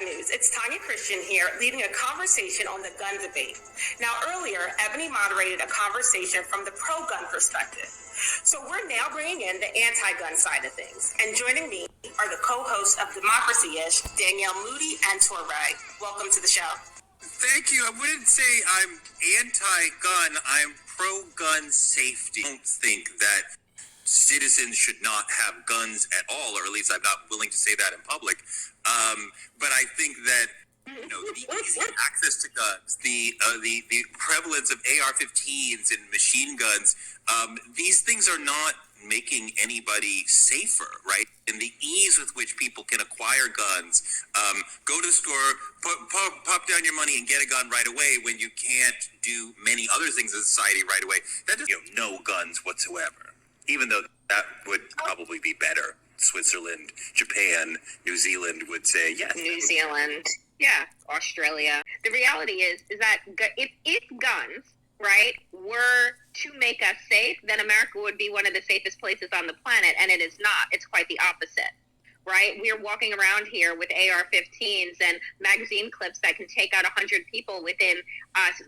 News. It's Tanya Christian here, leading a conversation on the gun debate. Now, earlier, Ebony moderated a conversation from the pro-gun perspective. So we're now bringing in the anti-gun side of things. And joining me are the co-hosts of Democracy-ish, Danielle Moody and Torrey. Welcome to the show. Thank you. I wouldn't say I'm anti-gun. I'm pro-gun safety. I don't think that citizens should not have guns at all, or at least I'm not willing to say that in public. But I think that the easy access to guns, the prevalence of AR-15s and machine guns, these things are not making anybody safer, right? And the ease with which people can acquire guns, go to the store, pop down your money and get a gun right away when you can't do many other things in society right away. That doesn't no guns whatsoever, even though that would probably be better. Switzerland, Japan, New Zealand would say yes. New Zealand, yeah, Australia. The reality is that if guns, right, were to make us safe, then America would be one of the safest places on the planet, and it is not. It's quite the opposite, right? We're walking around here with AR-15s and magazine clips that can take out 100 people within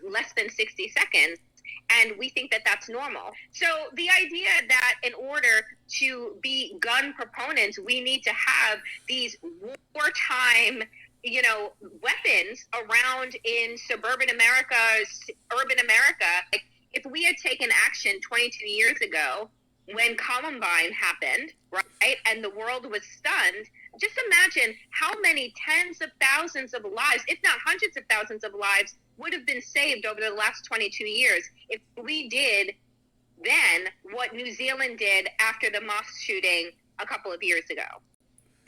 less than 60 seconds. And we think that that's normal. So the idea that in order to be gun proponents, we need to have these wartime, weapons around in suburban America, urban America. Like, if we had taken action 22 years ago when Columbine happened, right, and the world was stunned, just imagine how many tens of thousands of lives, if not hundreds of thousands of lives, would have been saved over the last 22 years if we did then what New Zealand did after the mosque shooting a couple of years ago.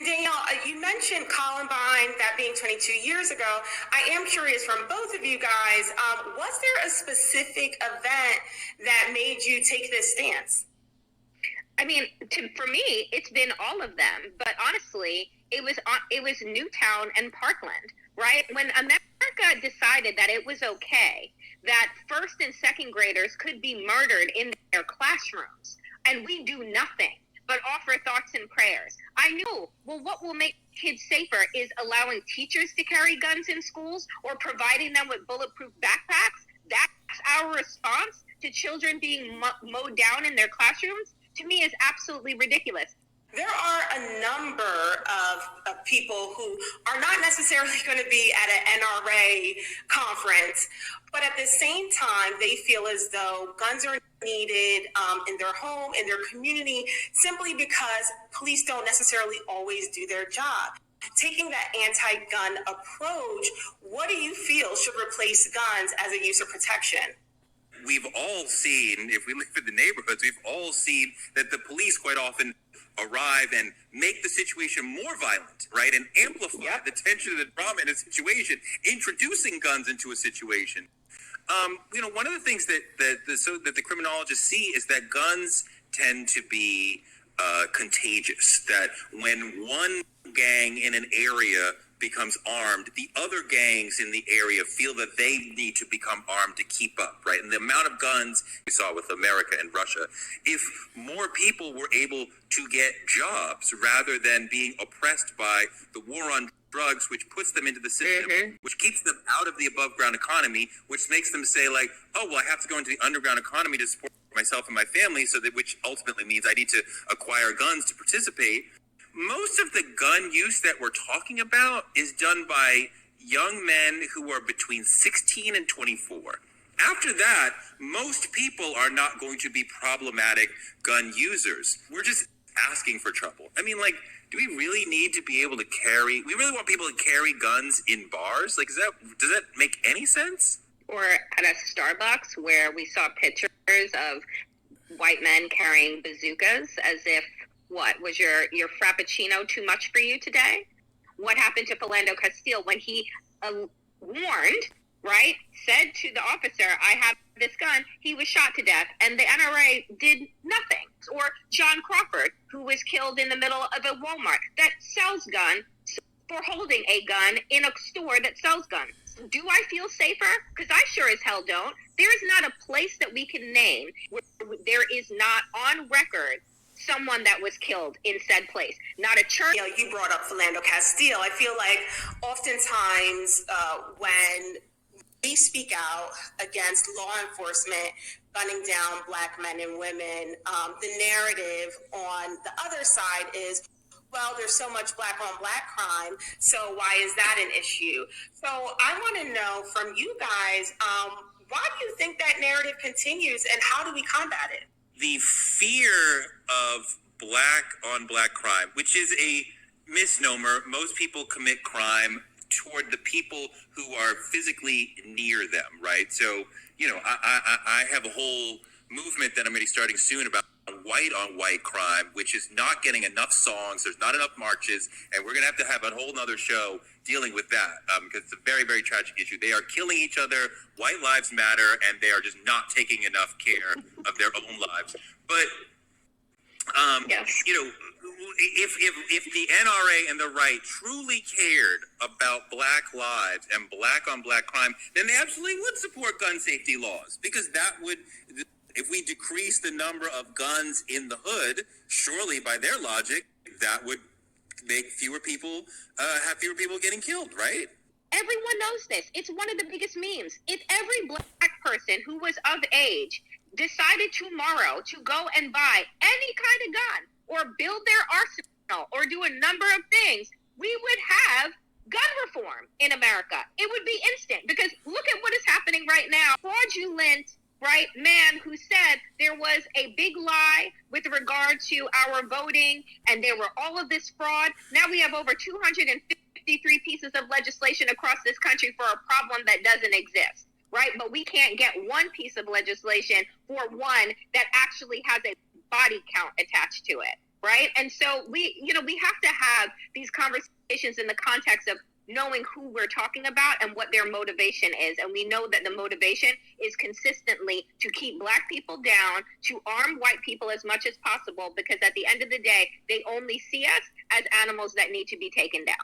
Danielle, you mentioned Columbine, that being 22 years ago. I am curious from both of you guys, was there a specific event that made you take this stance? I mean, for me, it's been all of them. But honestly, it was Newtown and Parkland, right? When America decided that it was okay that first and second graders could be murdered in their classrooms, and we do nothing but offer thoughts and prayers. I knew, what will make kids safer is allowing teachers to carry guns in schools or providing them with bulletproof backpacks. That's our response to children being mowed down in their classrooms. To me, is absolutely ridiculous. There are a number of people who are not necessarily going to be at an NRA conference, but at the same time, they feel as though guns are needed in their home, in their community, simply because police don't necessarily always do their job. Taking that anti-gun approach, what do you feel should replace guns as a use of protection? We've all seen, if we live in the neighborhoods, we've all seen that the police quite often arrive and make the situation more violent, right? And amplify the tension and the drama in a situation, introducing guns into a situation. One of the things that the criminologists see is that guns tend to be contagious, that when one gang in an area becomes armed, the other gangs in the area feel that they need to become armed to keep up, right? And the amount of guns we saw with America and Russia, if more people were able to get jobs rather than being oppressed by the war on drugs, which puts them into the system, which keeps them out of the above ground economy, which makes them say like, oh, well, I have to go into the underground economy to support myself and my family, which ultimately means I need to acquire guns to participate. Most of the gun use that we're talking about is done by young men who are between 16 and 24. After that, most people are not going to be problematic gun users. We're just asking for trouble. I mean, do we really need to be able to carry? We really want people to carry guns in bars? Does that make any sense? Or at a Starbucks where we saw pictures of white men carrying bazookas as if, what, was your Frappuccino too much for you today? What happened to Philando Castile when he warned, right, said to the officer, I have this gun, he was shot to death, and the NRA did nothing. Or John Crawford, who was killed in the middle of a Walmart that sells guns for holding a gun in a store that sells guns. Do I feel safer? Because I sure as hell don't. There is not a place that we can name where there is not on record someone that was killed in said place, not a church. You know, you brought up Philando Castile. I feel like oftentimes when we speak out against law enforcement gunning down Black men and women, the narrative on the other side is, well, there's so much Black on Black crime, so why is that an issue? So I want to know from you guys, why do you think that narrative continues, and how do we combat it? The fear of Black on Black crime, which is a misnomer. Most people commit crime toward the people who are physically near them, right? So, you know, I have a whole movement that I'm going to be starting soon about white on white crime, which is not getting enough songs. There's not enough marches, and we're going to have a whole nother show dealing with that because it's a very, very tragic issue. They are killing each other. White lives matter, and they are just not taking enough care of their own lives. But, you know, if the NRA and the right truly cared about Black lives and Black on Black crime, then they absolutely would support gun safety laws, because that would, if we decrease the number of guns in the hood, surely by their logic, that would make fewer people have fewer people getting killed, right? Everyone knows this. It's one of the biggest memes. If every Black person who was of age decided tomorrow to go and buy any kind of gun or build their arsenal or do a number of things, we would have gun reform in America. It would be instant, because look at what is happening right now. Fraudulent, right, man who said there was a big lie with regard to our voting and there were all of this fraud. Now we have over 253 pieces of legislation across this country for a problem that doesn't exist, right? But we can't get one piece of legislation for one that actually has a body count attached to it, right? And so we have to have these conversations in the context of knowing who we're talking about and what their motivation is. And we know that the motivation is consistently to keep Black people down, to arm white people as much as possible, because at the end of the day, they only see us as animals that need to be taken down.